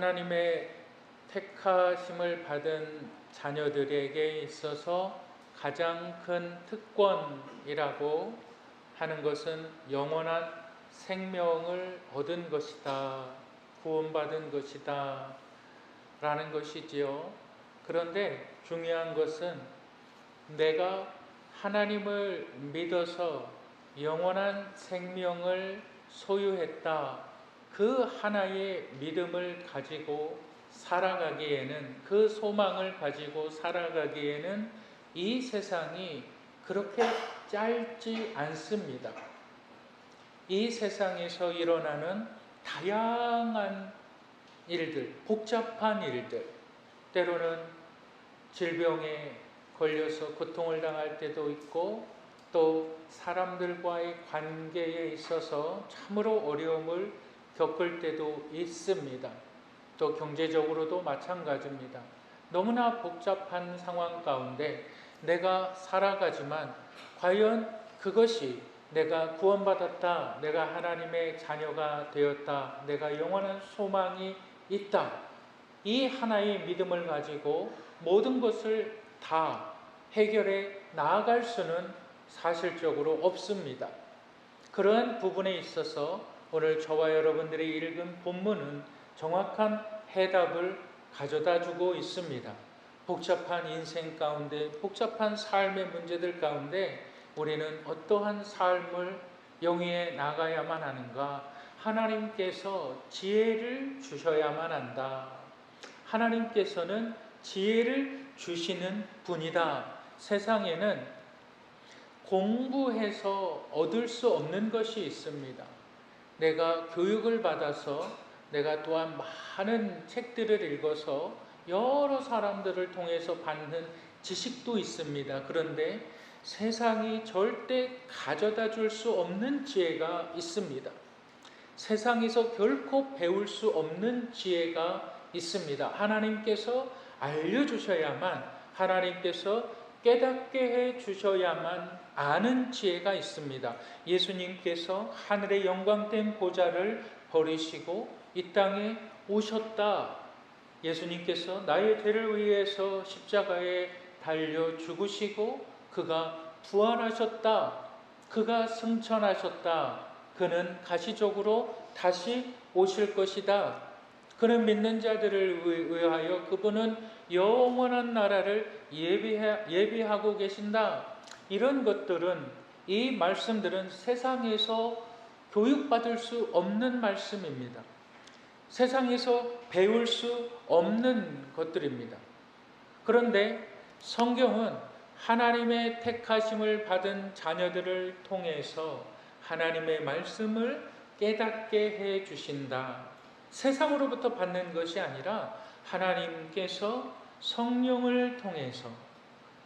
하나님의 택하심을 받은 자녀들에게 있어서 가장 큰 특권이라고 하는 것은 영원한 생명을 얻은 것이다, 구원받은 것이다 라는 것이지요. 그런데 중요한 것은 내가 하나님을 믿어서 영원한 생명을 소유했다, 그 하나의 믿음을 가지고 살아가기에는, 그 소망을 가지고 살아가기에는 이 세상이 그렇게 짧지 않습니다. 이 세상에서 일어나는 다양한 일들, 복잡한 일들, 때로는 질병에 걸려서 고통을 당할 때도 있고, 또 사람들과의 관계에 있어서 참으로 어려움을 겪을 때도 있습니다. 또 경제적으로도 마찬가지입니다. 너무나 복잡한 상황 가운데 내가 살아가지만 과연 그것이 내가 구원받았다, 내가 하나님의 자녀가 되었다, 내가 영원한 소망이 있다, 이 하나의 믿음을 가지고 모든 것을 다 해결해 나아갈 수는 사실적으로 없습니다. 그러한 부분에 있어서 오늘 저와 여러분들이 읽은 본문은 정확한 해답을 가져다 주고 있습니다. 복잡한 인생 가운데, 복잡한 삶의 문제들 가운데 우리는 어떠한 삶을 영위해 나가야만 하는가? 하나님께서 지혜를 주셔야만 한다. 하나님께서는 지혜를 주시는 분이다. 세상에는 공부해서 얻을 수 없는 것이 있습니다. 내가 교육을 받아서, 내가 또한 많은 책들을 읽어서 여러 사람들을 통해서 받는 지식도 있습니다. 그런데 세상이 절대 가져다 줄 수 없는 지혜가 있습니다. 세상에서 결코 배울 수 없는 지혜가 있습니다. 하나님께서 알려주셔야만, 하나님께서 깨닫게 해 주셔야만 아는 지혜가 있습니다. 예수님께서 하늘의 영광된 보좌를 버리시고 이 땅에 오셨다. 예수님께서 나의 죄를 위해서 십자가에 달려 죽으시고 그가 부활하셨다. 그가 승천하셨다. 그는 가시적으로 다시 오실 것이다. 그는 믿는 자들을 위하여 그분은 영원한 나라를 예비하고 계신다. 이런 것들은, 이 말씀들은 세상에서 교육받을 수 없는 말씀입니다. 세상에서 배울 수 없는 것들입니다. 그런데 성경은 하나님의 택하심을 받은 자녀들을 통해서 하나님의 말씀을 깨닫게 해 주신다. 세상으로부터 받는 것이 아니라 하나님께서 성령을 통해서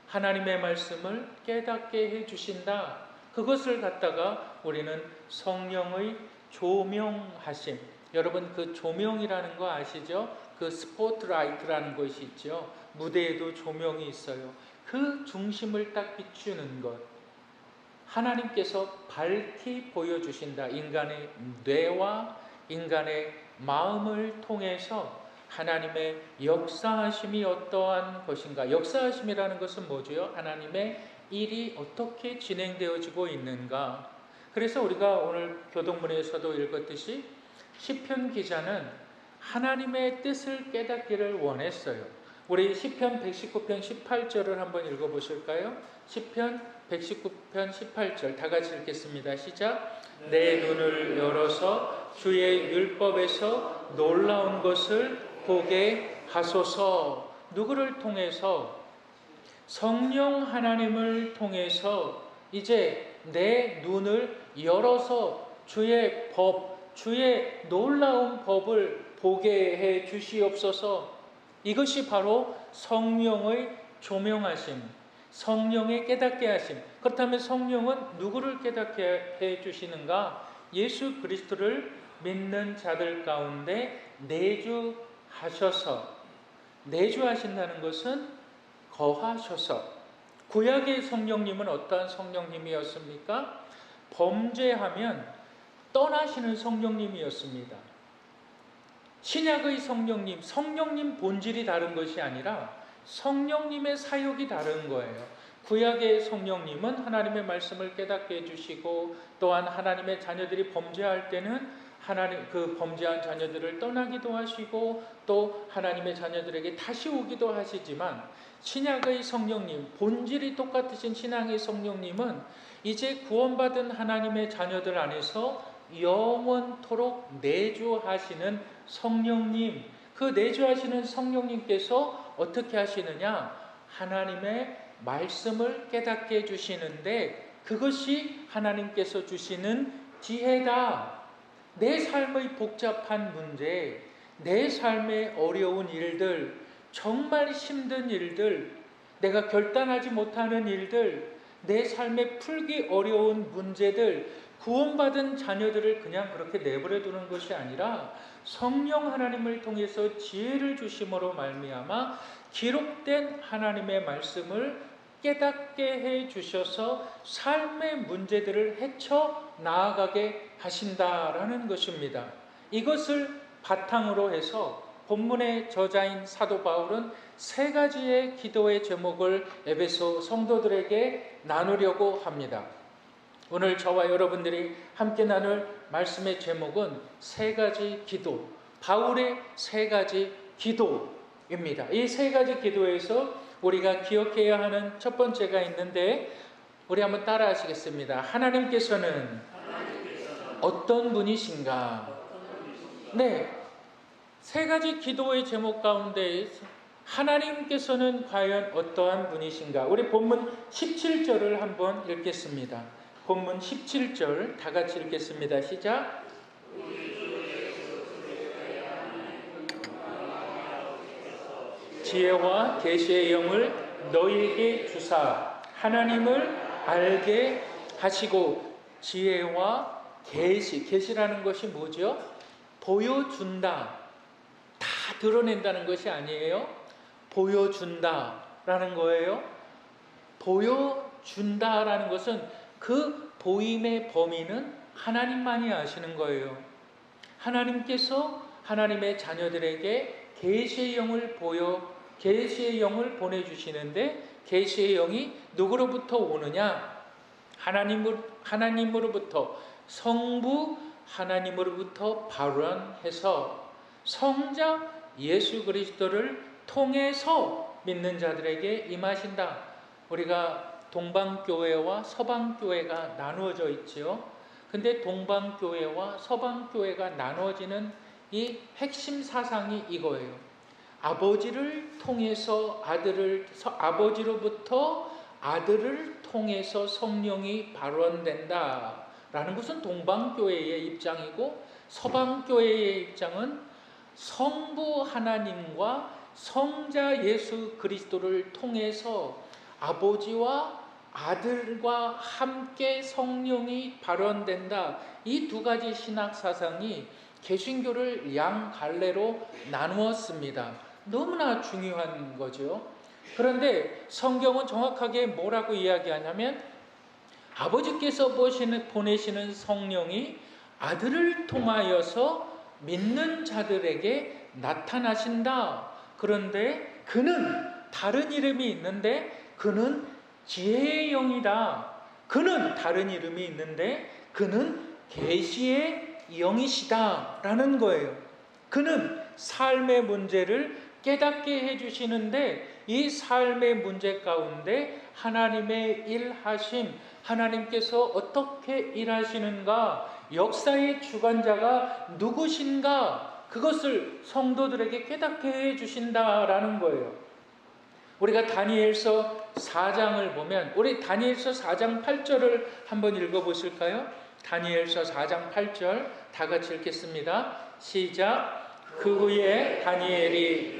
하나님의 말씀을 깨닫게 해 주신다. 그것을 갖다가 우리는 성령의 조명하심. 여러분, 그 조명이라는 거 아시죠? 그 스포트라이트라는 것이 있죠. 무대에도 조명이 있어요. 그 중심을 딱 비추는 것. 하나님께서 밝히 보여주신다. 인간의 뇌와 인간의 마음을 통해서 하나님의 역사하심이 어떠한 것인가. 역사하심이라는 것은 뭐죠? 하나님의 일이 어떻게 진행되어지고 있는가. 그래서 우리가 오늘 교동문에서도 읽었듯이 시편 기자는 하나님의 뜻을 깨닫기를 원했어요. 우리 시편 119편 18절을 한번 읽어보실까요? 시편 119편 18절 다 같이 읽겠습니다. 시작. 내 눈을 열어서 주의 율법에서 놀라운 것을 보게 하소서. 누구를 통해서? 성령 하나님을 통해서 이제 내 눈을 열어서 주의 법, 주의 놀라운 법을 보게 해 주시옵소서. 이것이 바로 성령의 조명하심, 성령의 깨닫게 하심. 그렇다면 성령은 누구를 깨닫게 해 주시는가? 예수 그리스도를 믿는 자들 가운데 내주하셔서, 내주하신다는 것은 거하셔서. 구약의 성령님은 어떠한 성령님이었습니까? 범죄하면 떠나시는 성령님이었습니다. 신약의 성령님, 성령님 본질이 다른 것이 아니라 성령님의 사역이 다른 거예요. 구약의 성령님은 하나님의 말씀을 깨닫게 해주시고, 또한 하나님의 자녀들이 범죄할 때는 하나님 그 범죄한 자녀들을 떠나기도 하시고, 또 하나님의 자녀들에게 다시 오기도 하시지만, 신약의 성령님, 본질이 똑같으신 신약의 성령님은 이제 구원받은 하나님의 자녀들 안에서 영원토록 내주하시는 성령님, 그 내주하시는 성령님께서 어떻게 하시느냐? 하나님의 말씀을 깨닫게 해주시는데, 그것이 하나님께서 주시는 지혜다. 내 삶의 복잡한 문제, 내 삶의 어려운 일들, 정말 힘든 일들, 내가 결단하지 못하는 일들, 내 삶에 풀기 어려운 문제들, 구원받은 자녀들을 그냥 그렇게 내버려 두는 것이 아니라 성령 하나님을 통해서 지혜를 주심으로 말미암아 기록된 하나님의 말씀을 깨닫게 해 주셔서 삶의 문제들을 헤쳐 나아가게 하신다라는 것입니다. 이것을 바탕으로 해서 본문의 저자인 사도 바울은 세 가지의 기도의 제목을 에베소 성도들에게 나누려고 합니다. 오늘 저와 여러분들이 함께 나눌 말씀의 제목은 세 가지 기도, 바울의 세 가지 기도입니다. 이 세 가지 기도에서 우리가 기억해야 하는 첫 번째가 있는데, 우리 한번 따라 하시겠습니다. 하나님께서는 어떤 분이신가? 네, 세 가지 기도의 제목 가운데 하나님께서는 과연 어떠한 분이신가? 우리 본문 17절을 한번 읽겠습니다. 본문 17절 다 같이 읽겠습니다. 시작. 지혜와 계시의 영을 너희에게 주사 하나님을 알게 하시고. 지혜와 계시라는 것이 뭐죠? 보여준다, 다 드러낸다는 것이 아니에요. 보여준다라는 거예요. 보여준다라는 것은 그 보임의 범위는 하나님만이 아시는 거예요. 하나님께서 하나님의 자녀들에게 계시의 영을 보내주시는데, 계시의 영이 누구로부터 오느냐? 하나님으로부터, 성부 하나님으로부터 발원해서 성자 예수 그리스도를 통해서 믿는 자들에게 임하신다. 우리가 동방교회와 서방교회가 나누어져 있지요. 근데 동방교회와 서방교회가 나누어지는 이 핵심 사상이 이거예요. 아버지를 통해서 아버지로부터 아들을 통해서 성령이 발원된다 라는 것은 동방교회의 입장이고, 서방교회의 입장은 성부 하나님과 성자 예수 그리스도를 통해서 아버지와 아들과 함께 성령이 발원된다. 이 두 가지 신학 사상이 개신교를 양 갈래로 나누었습니다. 너무나 중요한 거죠. 그런데 성경은 정확하게 뭐라고 이야기하냐면, 아버지께서 보내시는 성령이 아들을 통하여서 믿는 자들에게 나타나신다. 그런데 그는 다른 이름이 있는데 그는 지혜의 영이다. 그는 다른 이름이 있는데 그는 계시의 영이시다 라는 거예요. 그는 삶의 문제를 깨닫게 해주시는데, 이 삶의 문제 가운데 하나님의 일하심, 하나님께서 어떻게 일하시는가, 역사의 주관자가 누구신가, 그것을 성도들에게 깨닫게 해주신다라는 거예요. 우리가 다니엘서 4장을 보면, 우리 다니엘서 4장 8절을 한번 읽어보실까요? 다니엘서 4장 8절 다 같이 읽겠습니다. 시작. 그 후에 다니엘이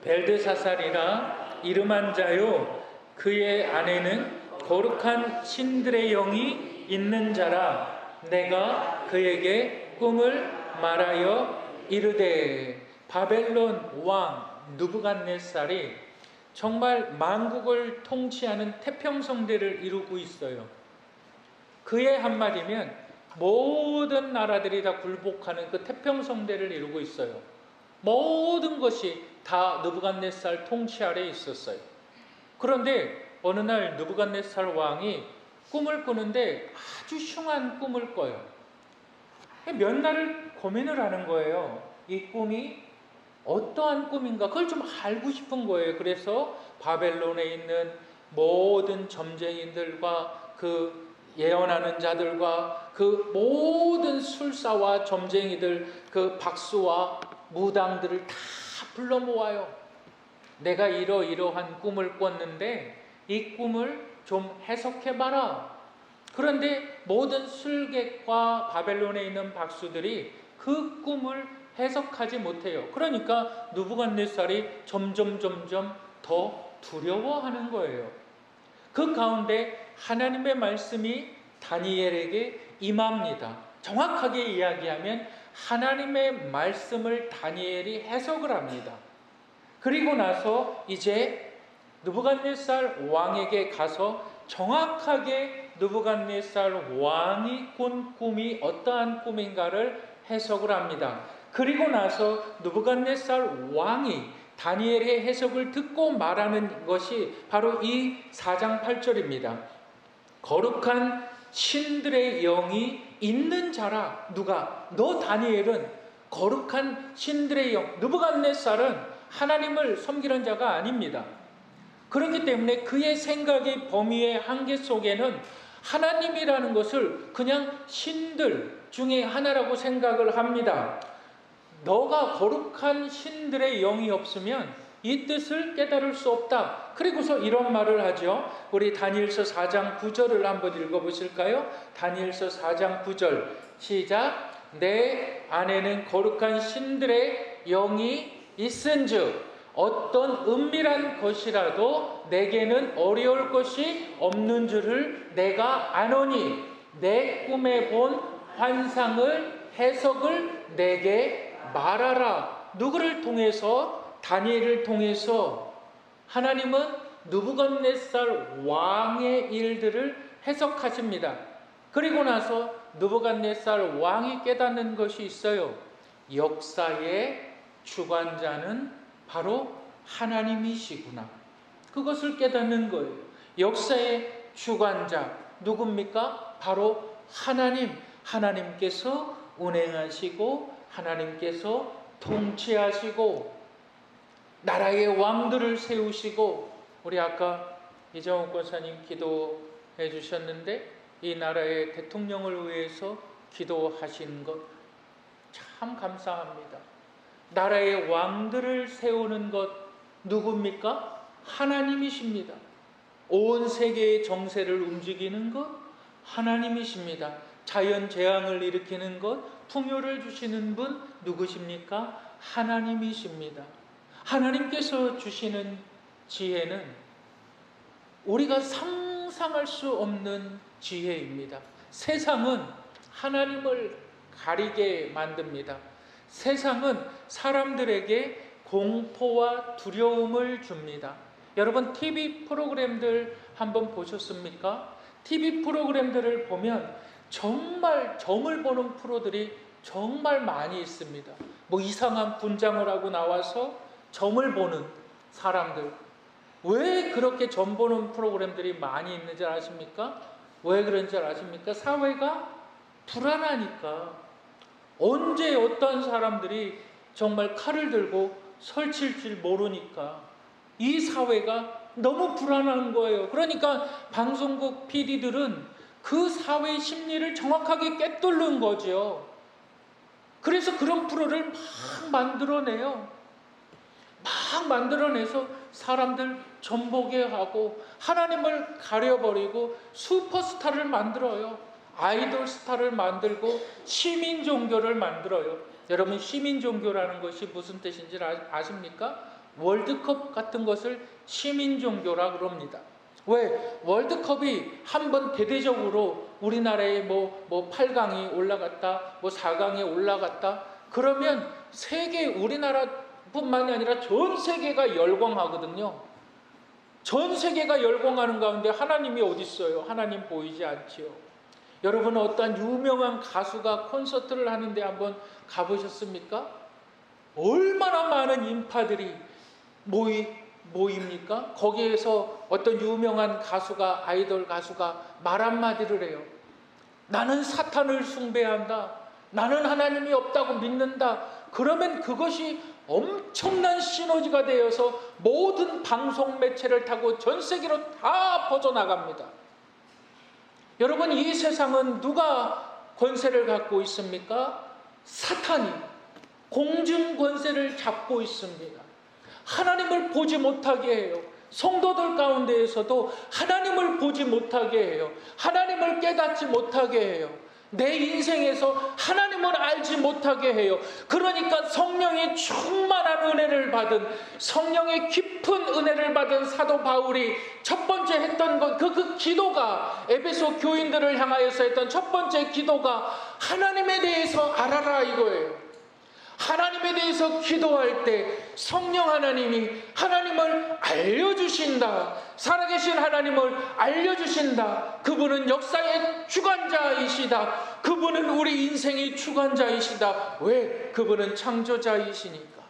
벨드사살이라 이름한 자요, 그의 안에는 거룩한 신들의 영이 있는 자라. 내가 그에게 꿈을 말하여 이르되, 바벨론 왕 느부갓네살이 정말 만국을 통치하는 태평성대를 이루고 있어요. 그의 한마디면 모든 나라들이 다 굴복하는 그 태평성대를 이루고 있어요. 모든 것이 다 느부갓네살 통치 아래에 있었어요. 그런데 어느 날 느부갓네살 왕이 꿈을 꾸는데 아주 흉한 꿈을 꿔요. 몇 날을 고민을 하는 거예요. 이 꿈이 어떠한 꿈인가 그걸 좀 알고 싶은 거예요. 그래서 바벨론에 있는 모든 점쟁이들과 그 예언하는 자들과 그 모든 술사와 점쟁이들, 그 박수와 무당들을 다 불러 모아요. 내가 이러이러한 꿈을 꿨는데 이 꿈을 좀 해석해봐라. 그런데 모든 술객과 바벨론에 있는 박수들이 그 꿈을 해석하지 못해요. 그러니까 느부갓네살이 점점 더 두려워하는 거예요. 그 가운데 하나님의 말씀이 다니엘에게 임합니다. 정확하게 이야기하면 하나님의 말씀을 다니엘이 해석을 합니다. 그리고 나서 이제 느부갓네살 왕에게 가서 정확하게 느부갓네살 왕이 꾼 꿈이 어떠한 꿈인가를 해석을 합니다. 그리고 나서 느부갓네살 왕이 다니엘의 해석을 듣고 말하는 것이 바로 이 4장 8절입니다. 거룩한 신들의 영이 있는 자라. 누가? 너 다니엘은 거룩한 신들의 영. 느부갓네살은 하나님을 섬기는 자가 아닙니다. 그렇기 때문에 그의 생각의 범위의 한계 속에는 하나님이라는 것을 그냥 신들 중에 하나라고 생각을 합니다. 너가 거룩한 신들의 영이 없으면 이 뜻을 깨달을 수 없다. 그리고서 이런 말을 하죠. 우리 다니엘서 4장 9절을 한번 읽어보실까요? 다니엘서 4장 9절 시작. 내 안에는 거룩한 신들의 영이 있은즉 어떤 은밀한 것이라도 내게는 어려울 것이 없는 줄을 내가 아노니 내 꿈에 본 환상을 해석을 내게 말하라. 누구를 통해서? 다니엘을 통해서 하나님은 느부갓네살 왕의 일들을 해석하십니다. 그리고 나서 느부갓네살 왕이 깨닫는 것이 있어요. 역사의 주관자는 바로 하나님이시구나. 그것을 깨닫는 거예요. 역사의 주관자 누굽니까? 바로 하나님. 하나님께서 운행하시고 하나님께서 통치하시고 나라의 왕들을 세우시고 우리 아까 이정욱 권사님 기도해 주셨는데 이 나라의 대통령을 위해서 기도하신 것 참 감사합니다. 나라의 왕들을 세우는 것 누굽니까? 하나님이십니다. 온 세계의 정세를 움직이는 것 하나님이십니다. 자연 재앙을 일으키는 것, 풍요를 주시는 분 누구십니까? 하나님이십니다. 하나님께서 주시는 지혜는 우리가 상상할 수 없는 지혜입니다. 세상은 하나님을 가리게 만듭니다. 세상은 사람들에게 공포와 두려움을 줍니다. 여러분 TV 프로그램들 한번 보셨습니까? TV 프로그램들을 보면 정말 점을 보는 프로들이 정말 많이 있습니다. 뭐 이상한 분장을 하고 나와서 점을 보는 사람들. 왜 그렇게 점 보는 프로그램들이 많이 있는지 아십니까? 왜 그런지 아십니까? 사회가 불안하니까. 언제 어떤 사람들이 정말 칼을 들고 설칠 줄 모르니까 이 사회가 너무 불안한 거예요. 그러니까 방송국 PD들은 그 사회의 심리를 정확하게 꿰뚫는 거죠. 그래서 그런 프로를 막 만들어내요. 막 만들어내서 사람들 전보게 하고 하나님을 가려버리고 슈퍼스타를 만들어요. 아이돌 스타를 만들고 시민 종교를 만들어요. 여러분 시민 종교라는 것이 무슨 뜻인지 아십니까? 월드컵 같은 것을 시민 종교라 그럽니다. 왜? 월드컵이 한번 대대적으로 우리나라에 뭐 8강이 올라갔다, 뭐 4강에 올라갔다 그러면 세계 우리나라뿐만이 아니라 전 세계가 열광하거든요. 전 세계가 열광하는 가운데 하나님이 어디 있어요? 하나님 보이지 않지요. 여러분 어떤 유명한 가수가 콘서트를 하는데 한번 가보셨습니까? 얼마나 많은 인파들이 모입니까? 거기에서 어떤 유명한 가수가, 아이돌 가수가 말 한마디를 해요. 나는 사탄을 숭배한다. 나는 하나님이 없다고 믿는다. 그러면 그것이 엄청난 시너지가 되어서 모든 방송 매체를 타고 전 세계로 다 퍼져나갑니다. 여러분, 이 세상은 누가 권세를 갖고 있습니까? 사탄이 공중 권세를 잡고 있습니다. 하나님을 보지 못하게 해요. 성도들 가운데에서도 하나님을 보지 못하게 해요. 하나님을 깨닫지 못하게 해요. 내 인생에서 하나님을 알지 못하게 해요. 그러니까 성령의 충만한 은혜를 받은, 성령의 깊은 은혜를 받은 사도 바울이 첫 번째 했던 것, 그 기도가, 에베소 교인들을 향하여서 했던 첫 번째 기도가 하나님에 대해서 알아라 이거예요. 하나님에 대해서 기도할 때 성령 하나님이 하나님을 알려주신다. 살아계신 하나님을 알려주신다. 그분은 역사의 주관자이시다. 그분은 우리 인생의 주관자이시다. 왜? 그분은 창조자이시니까.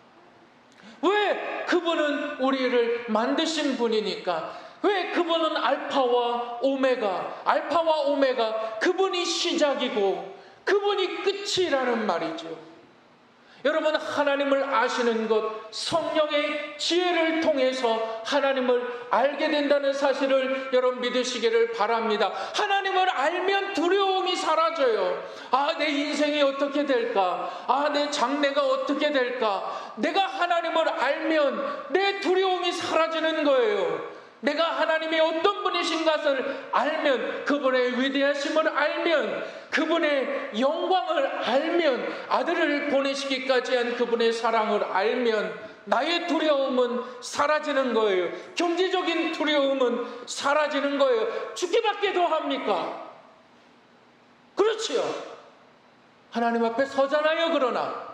왜? 그분은 우리를 만드신 분이니까. 왜? 그분은 알파와 오메가, 그분이 시작이고 그분이 끝이라는 말이죠. 여러분, 하나님을 아시는 것, 성령의 지혜를 통해서 하나님을 알게 된다는 사실을 여러분 믿으시기를 바랍니다. 하나님을 알면 두려움이 사라져요. 아, 내 인생이 어떻게 될까? 아, 내 장래가 어떻게 될까? 내가 하나님을 알면 내 두려움이 사라지는 거예요. 내가 하나님이 어떤 분이신 것을 알면, 그분의 위대하심을 알면, 그분의 영광을 알면, 아들을 보내시기까지 한 그분의 사랑을 알면 나의 두려움은 사라지는 거예요. 경제적인 두려움은 사라지는 거예요. 죽기밖에 더 합니까? 그렇지요. 하나님 앞에 서잖아요. 그러나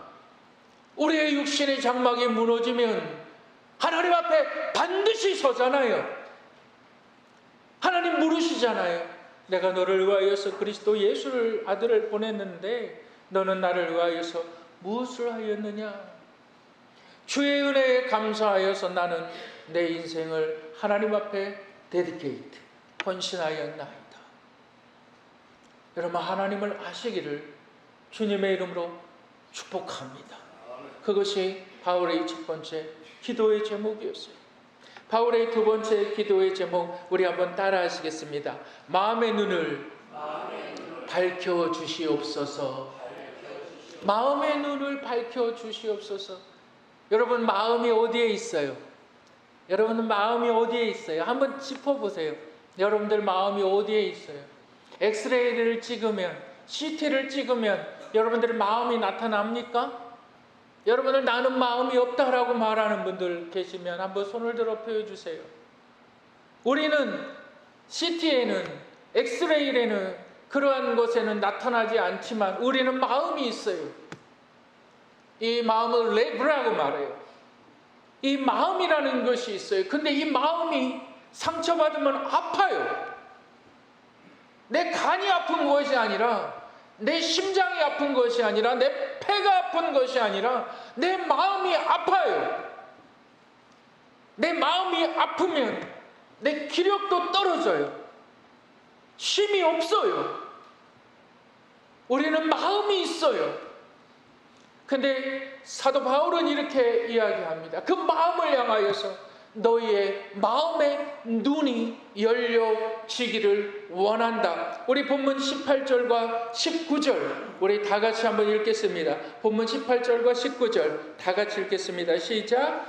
우리의 육신의 장막이 무너지면 하나님 앞에 반드시 서잖아요. 하나님 물으시잖아요. 내가 너를 위하여서 그리스도 예수를 아들을 보냈는데 너는 나를 위하여서 무엇을 하였느냐? 주의 은혜에 감사하여서 나는 내 인생을 하나님 앞에 데디케이트, 헌신하였나이다. 여러분, 하나님을 아시기를 주님의 이름으로 축복합니다. 그것이 바울의 첫 번째 기도의 제목이었어요. 바울의 두 번째 기도의 제목, 우리 한번 따라 하시겠습니다. 마음의 눈을 밝혀주시옵소서. 마음의 눈을 밝혀주시옵소서. 여러분, 마음이 어디에 있어요? 여러분, 마음이 어디에 있어요? 한번 짚어보세요. 여러분들 마음이 어디에 있어요? 엑스레이를 찍으면, CT를 찍으면 여러분들 마음이 나타납니까? 여러분들 나는 마음이 없다라고 말하는 분들 계시면 한번 손을 들어 보여주세요. 우리는 CT에는, 엑스레이에는, 그러한 것에는 나타나지 않지만 우리는 마음이 있어요. 이 마음을 레브라고 말해요. 이 마음이라는 것이 있어요. 근데 이 마음이 상처받으면 아파요. 내 간이 아픈 것이 아니라, 내 심장이 아픈 것이 아니라, 내 폐가 아픈 것이 아니라 내 마음이 아파요. 내 마음이 아프면 내 기력도 떨어져요. 힘이 없어요. 우리는 마음이 있어요. 근데 사도 바울은 이렇게 이야기합니다. 그 마음을 향하여서 너희의 마음의 눈이 열려지기를 원한다. 우리 본문 18절과 19절 우리 다 같이 한번 읽겠습니다. 본문 18절과 19절 다 같이 읽겠습니다. 시작.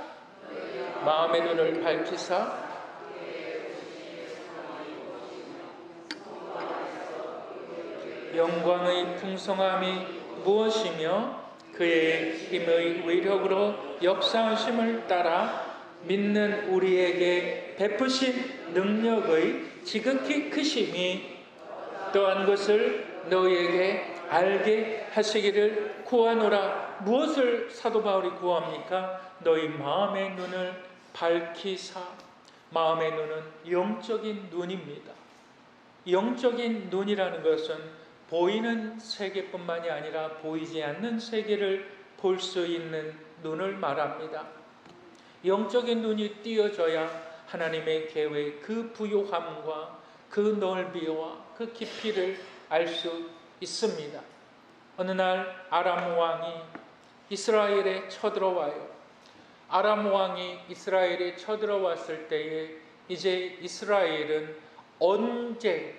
마음의 눈을 밝히사 영광의 풍성함이 무엇이며 그의 힘의 위력으로 역사하심을 따라 믿는 우리에게 베푸신 능력의 지극히 크심이 또한 것을 너희에게 알게 하시기를 구하노라. 무엇을 사도 바울이 구합니까? 너희 마음의 눈을 밝히사. 마음의 눈은 영적인 눈입니다. 영적인 눈이라는 것은 보이는 세계뿐만이 아니라 보이지 않는 세계를 볼 수 있는 눈을 말합니다. 영적인 눈이 띄어져야 하나님의 계획, 그 부요함과 그 넓이와 그 깊이를 알 수 있습니다. 어느 날 아람 왕이 이스라엘에 쳐들어와요. 아람 왕이 이스라엘에 쳐들어왔을 때에 이제 이스라엘은 언제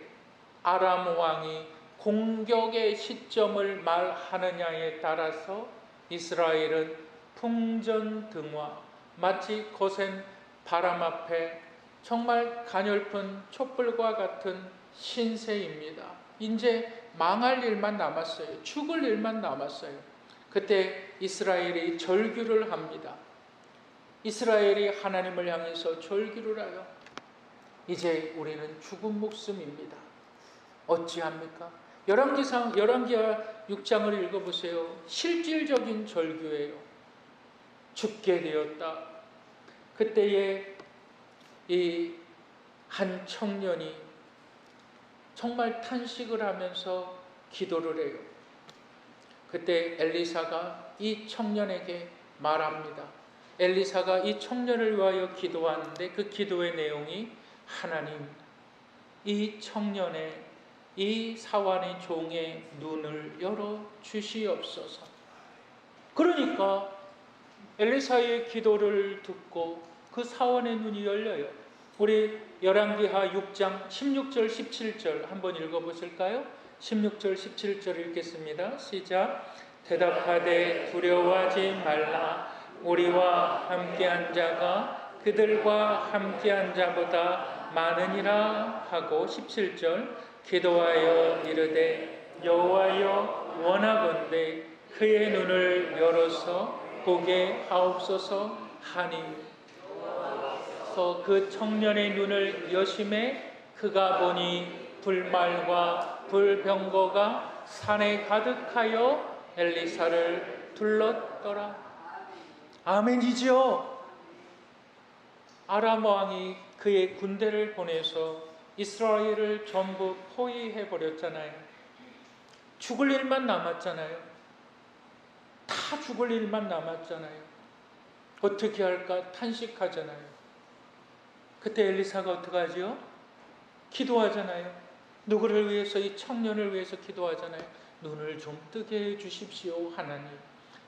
아람 왕이 공격의 시점을 말하느냐에 따라서 이스라엘은 풍전등화, 마치 거센 바람 앞에 정말 가냘픈 촛불과 같은 신세입니다. 이제 망할 일만 남았어요. 죽을 일만 남았어요. 그때 이스라엘이 절규를 합니다. 이스라엘이 하나님을 향해서 절규를 하여 이제 우리는 죽은 목숨입니다. 어찌합니까? 열왕기하 6장을 읽어보세요. 실질적인 절규예요. 죽게 되었다. 그때에 이 한 청년이 정말 탄식을 하면서 기도를 해요. 그때 엘리사가 이 청년에게 말합니다. 엘리사가 이 청년을 위하여 기도하는데 그 기도의 내용이 하나님, 이 청년의 이 사환의 종의 눈을 열어 주시옵소서. 그러니까 엘리사의 기도를 듣고 그 사환의 눈이 열려요. 우리 열왕기하 6장 16절 17절 한번 읽어보실까요? 16절 17절 읽겠습니다. 시작. 대답하되 두려워하지 말라. 우리와 함께한 자가 그들과 함께한 자보다 많으니라 하고 17절 기도하여 이르되 여호와여 원하건대 그의 눈을 열어서 보게 하옵소서 하니 그 청년의 눈을 여심해 그가 보니 불말과 불병거가 산에 가득하여 엘리사를 둘렀더라. 아멘이죠. 아람 왕이 그의 군대를 보내서 이스라엘을 전부 포위해 버렸잖아요. 죽을 일만 남았잖아요. 다 죽을 일만 남았잖아요. 어떻게 할까 탄식하잖아요. 그때 엘리사가 어떻게 하죠? 기도하잖아요. 누구를 위해서? 이 청년을 위해서 기도하잖아요. 눈을 좀 뜨게 해 주십시오 하나님.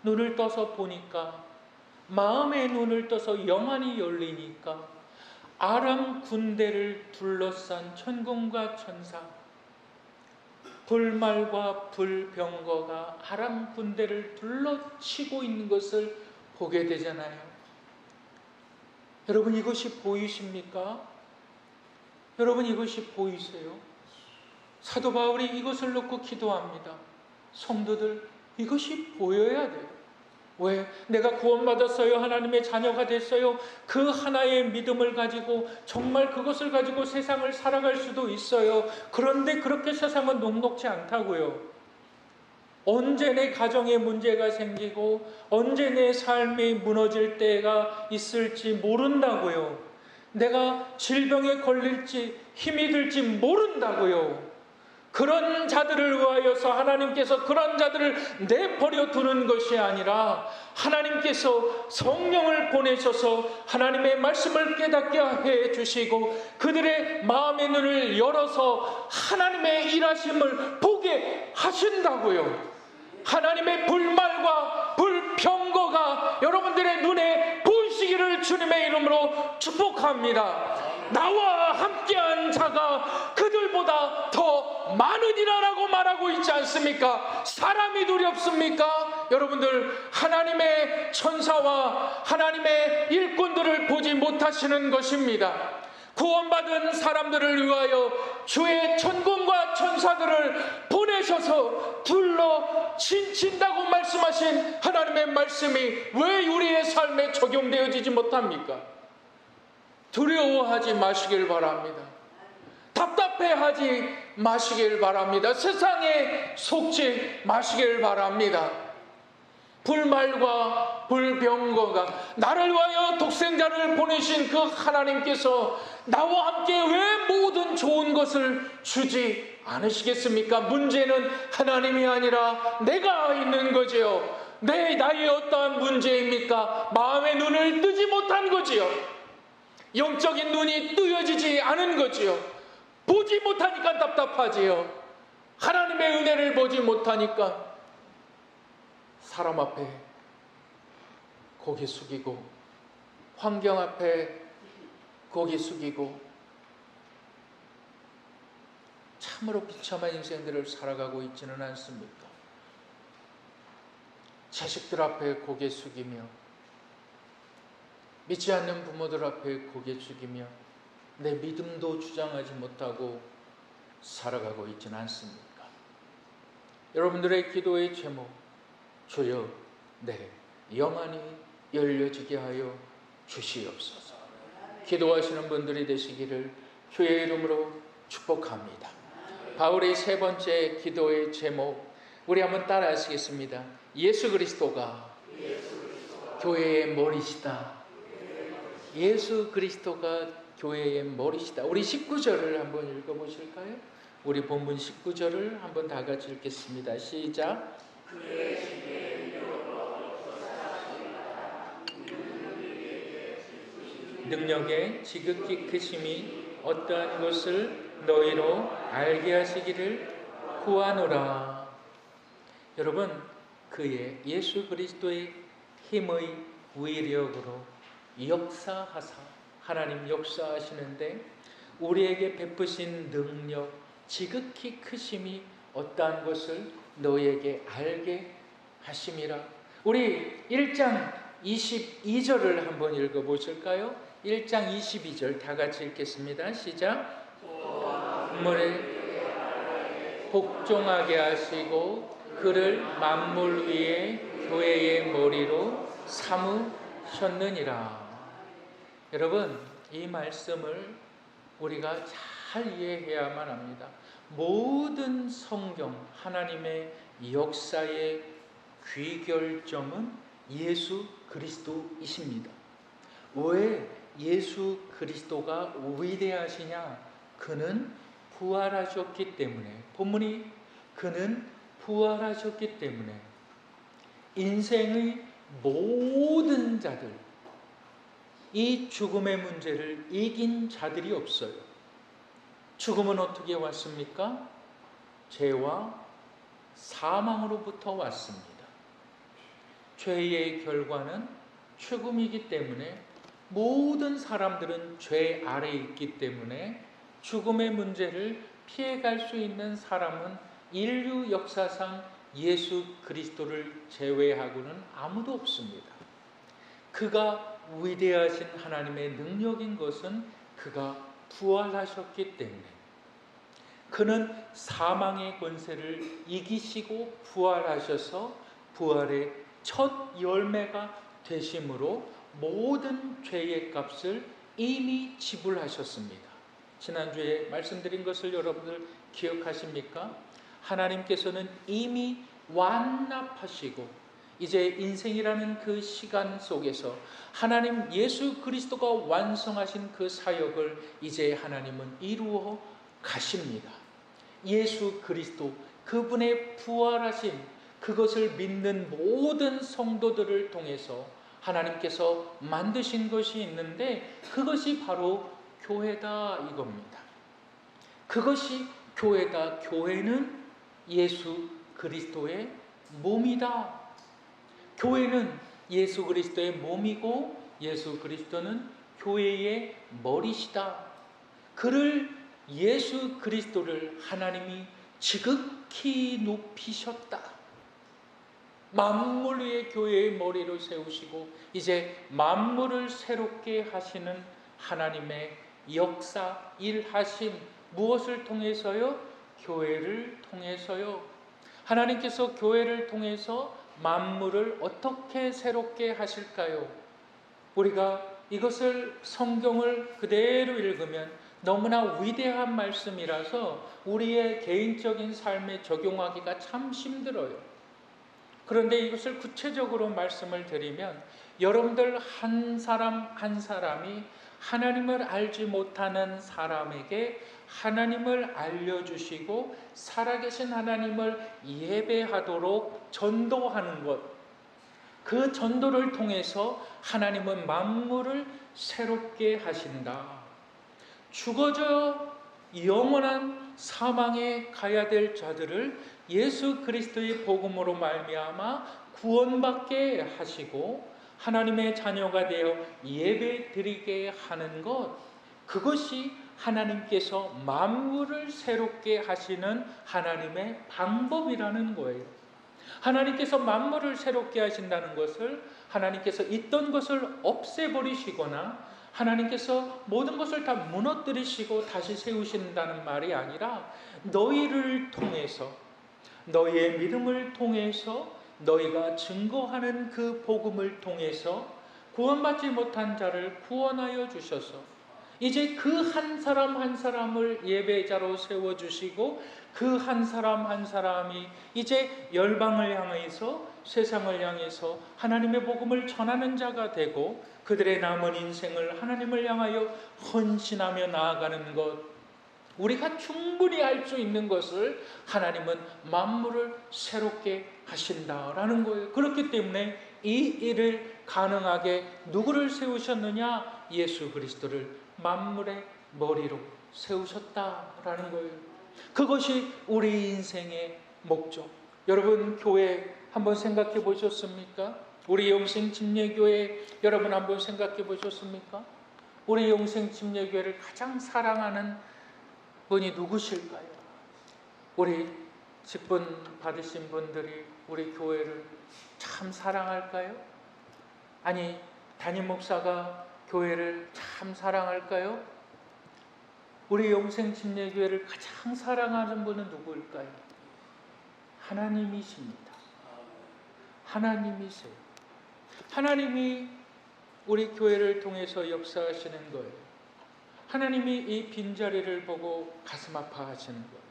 눈을 떠서 보니까, 마음의 눈을 떠서 영안이 열리니까 아람 군대를 둘러싼 천군과 천사, 불말과 불병거가 아람 군대를 둘러치고 있는 것을 보게 되잖아요. 여러분 이것이 보이십니까? 여러분 이것이 보이세요? 사도 바울이 이것을 놓고 기도합니다. 성도들 이것이 보여야 돼요. 왜? 내가 구원받았어요. 하나님의 자녀가 됐어요. 그 하나의 믿음을 가지고 정말 그것을 가지고 세상을 살아갈 수도 있어요. 그런데 그렇게 세상은 녹록지 않다고요. 언제 내 가정에 문제가 생기고 언제 내 삶이 무너질 때가 있을지 모른다고요. 내가 질병에 걸릴지 힘이 들지 모른다고요. 그런 자들을 위하여서 하나님께서 그런 자들을 내버려 두는 것이 아니라 하나님께서 성령을 보내셔서 하나님의 말씀을 깨닫게 해 주시고 그들의 마음의 눈을 열어서 하나님의 일하심을 보게 하신다고요. 하나님의 불말과 불병거가 여러분들의 눈에 보이시기를 주님의 이름으로 축복합니다. 나와 함께한 자가 그들보다 더 많으니라라고 말하고 있지 않습니까? 사람이 두렵습니까? 여러분들 하나님의 천사와 하나님의 일꾼들을 보지 못하시는 것입니다. 구원받은 사람들을 위하여 주의 천군과 천사들을 보내셔서 둘러 친친다고 말씀하신 하나님의 말씀이 왜 우리의 삶에 적용되어지지 못합니까? 두려워하지 마시길 바랍니다. 답답해하지 마시길 바랍니다. 세상에 속지 마시길 바랍니다. 불말과 불병거가 나를 위하여 독생자를 보내신 그 하나님께서 나와 함께 왜 모든 좋은 것을 주지 않으시겠습니까? 문제는 하나님이 아니라 내가 있는 거지요. 나의 어떠한 문제입니까? 마음의 눈을 뜨지 못한 거지요. 영적인 눈이 뜨여지지 않은 거지요. 보지 못하니까 답답하지요. 하나님의 은혜를 보지 못하니까 사람 앞에 고개 숙이고 환경 앞에 고개 숙이고 참으로 비참한 인생들을 살아가고 있지는 않습니까? 자식들 앞에 고개 숙이며 믿지 않는 부모들 앞에 고개 숙이며 내 믿음도 주장하지 못하고 살아가고 있지는 않습니까? 여러분들의 기도의 제목, 주여 내 영안이 열려지게 하여 주시옵소서. 기도하시는 분들이 되시기를 주의 이름으로 축복합니다. 바울의 세 번째 기도의 제목, 우리 한번 따라 하시겠습니다. 예수 그리스도가 교회의 머리시다. 예수 그리스도가 교회의 머리시다. 우리 19절을 한번 읽어보실까요? 우리 본문 19절을 한번 다 같이 읽겠습니다. 시작. 능력의 지극히 크심이 어떠한 것을 너희로 알게 하시기를 구하노라. 여러분, 그의 예수 그리스도의 힘의 위력으로 역사하사, 하나님 역사하시는데 우리에게 베푸신 능력 지극히 크심이 어떠한 것을 너희에게 알게 하심이라. 우리 1장 22절을 한번 읽어보실까요? 1장 22절 다 같이 읽겠습니다. 시작. 만물에 복종하게 하시고 그를 만물 위에 교회의 머리로 삼으셨느니라. 여러분, 이 말씀을 우리가 잘 이해해야만 합니다. 모든 성경 하나님의 역사의 귀결점은 예수 그리스도이십니다. 왜 예수 그리스도가 위대하시냐? 그는 부활하셨기 때문에, 본문이 그는 부활하셨기 때문에 인생의 모든 자들, 이 죽음의 문제를 이긴 자들이 없어요. 죽음은 어떻게 왔습니까? 죄와 사망으로부터 왔습니다. 죄의 결과는 죽음이기 때문에 모든 사람들은 죄 아래에 있기 때문에 죽음의 문제를 피해갈 수 있는 사람은 인류 역사상 예수 그리스도를 제외하고는 아무도 없습니다. 그가 위대하신 하나님의 능력인 것은 그가 부활하셨기 때문에, 그는 사망의 권세를 이기시고 부활하셔서 부활의 첫 열매가 되심으로 모든 죄의 값을 이미 지불하셨습니다. 지난주에 말씀드린 것을 여러분들 기억하십니까? 하나님께서는 이미 완납하시고 이제 인생이라는 그 시간 속에서 하나님 예수 그리스도가 완성하신 그 사역을 이제 하나님은 이루어 가십니다. 예수 그리스도, 그분의 부활하심, 그것을 믿는 모든 성도들을 통해서 하나님께서 만드신 것이 있는데 그것이 바로 교회다 이겁니다. 그것이 교회다. 교회는 예수 그리스도의 몸이다. 교회는 예수 그리스도의 몸이고 예수 그리스도는 교회의 머리시다. 예수 그리스도를 하나님이 지극히 높이셨다. 만물 위에 교회의 머리로 세우시고 이제 만물을 새롭게 하시는 하나님의 역사 일하심, 무엇을 통해서요? 교회를 통해서요. 하나님께서 교회를 통해서 만물을 어떻게 새롭게 하실까요? 우리가 이것을 성경을 그대로 읽으면 너무나 위대한 말씀이라서 우리의 개인적인 삶에 적용하기가 참 힘들어요. 그런데 이것을 구체적으로 말씀을 드리면 여러분들 한 사람 한 사람이 하나님을 알지 못하는 사람에게 하나님을 알려주시고 살아계신 하나님을 예배하도록 전도하는 것, 그 전도를 통해서 하나님은 만물을 새롭게 하신다. 죽어져 영원한 사망에 가야 될 자들을 예수 그리스도의 복음으로 말미암아 구원받게 하시고 하나님의 자녀가 되어 예배드리게 하는 것, 그것이 하나님께서 만물을 새롭게 하시는 하나님의 방법이라는 거예요. 하나님께서 만물을 새롭게 하신다는 것을 하나님께서 있던 것을 없애버리시거나 하나님께서 모든 것을 다 무너뜨리시고 다시 세우신다는 말이 아니라 너희를 통해서, 너희의 믿음을 통해서, 너희가 증거하는 그 복음을 통해서 구원받지 못한 자를 구원하여 주셔서 이제 그 한 사람 한 사람을 예배자로 세워주시고 그 한 사람 한 사람이 이제 열방을 향해서, 세상을 향해서 하나님의 복음을 전하는 자가 되고 그들의 남은 인생을 하나님을 향하여 헌신하며 나아가는 것, 우리가 충분히 알 수 있는 것을 하나님은 만물을 새롭게 하신다라는 거예요. 그렇기 때문에 이 일을 가능하게 누구를 세우셨느냐? 예수 그리스도를 만물의 머리로 세우셨다라는 거예요. 그것이 우리 인생의 목적. 여러분, 교회 한번 생각해 보셨습니까? 우리 영생 침례교회 여러분 한번 생각해 보셨습니까? 우리 영생 침례교회를 가장 사랑하는 분이 누구실까요? 우리 직분 받으신 분들이 우리 교회를 참 사랑할까요? 아니, 담임 목사가 교회를 참 사랑할까요? 우리 영생 침례교회를 가장 사랑하는 분은 누구일까요? 하나님이십니다. 하나님이세요. 하나님이 우리 교회를 통해서 역사하시는 거예요. 하나님이 이 빈자리를 보고 가슴 아파하시는 거예요.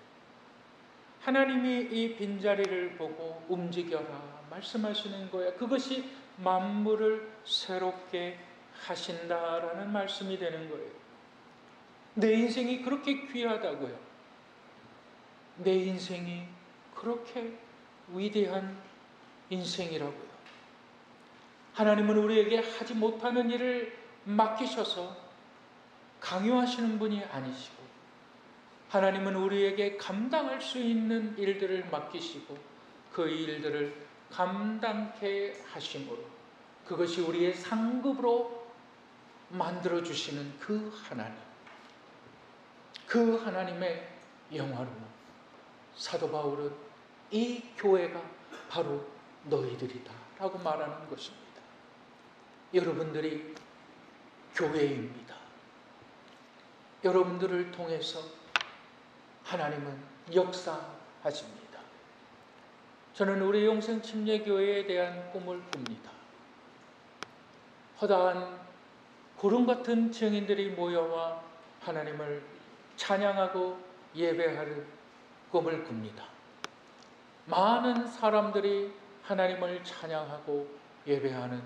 하나님이 이 빈자리를 보고 움직여라 말씀하시는 거예요. 그것이 만물을 새롭게 하신다라는 말씀이 되는 거예요. 내 인생이 그렇게 귀하다고요. 내 인생이 그렇게 위대한 인생이라고요. 하나님은 우리에게 하지 못하는 일을 맡기셔서 강요하시는 분이 아니시고, 하나님은 우리에게 감당할 수 있는 일들을 맡기시고 그 일들을 감당케 하심으로 그것이 우리의 상급으로 만들어주시는 그 하나님, 그 하나님의 영화로움. 사도 바울은 이 교회가 바로 너희들이다 라고 말하는 것입니다. 여러분들이 교회입니다. 여러분들을 통해서 하나님은 역사하십니다. 저는 우리 영생 침례교회에 대한 꿈을 꿉니다. 허다한 구름 같은 증인들이 모여와 하나님을 찬양하고 예배하는 꿈을 꿉니다. 많은 사람들이 하나님을 찬양하고 예배하는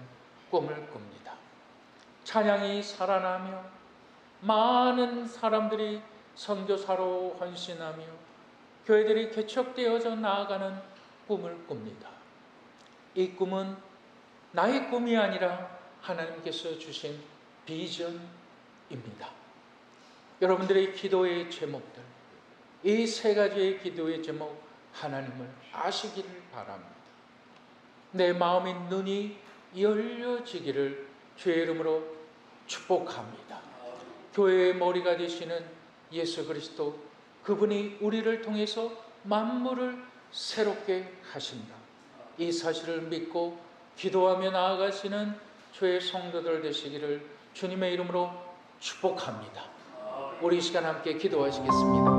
꿈을 꿉니다. 찬양이 살아나며 많은 사람들이 선교사로 헌신하며 교회들이 개척되어져 나아가는 꿈을 꿉니다. 이 꿈은 나의 꿈이 아니라 하나님께서 주신 비전입니다. 여러분들의 기도의 제목들, 이 세 가지의 기도의 제목 하나님을 아시기를 바랍니다. 내 마음의 눈이 열려지기를 주의 이름으로 축복합니다. 교회의 머리가 되시는 예수 그리스도, 그분이 우리를 통해서 만물을 새롭게 하신다. 이 사실을 믿고 기도하며 나아가시는 주의 성도들 되시기를 주님의 이름으로 축복합니다. 우리 이 시간 함께 기도하시겠습니다.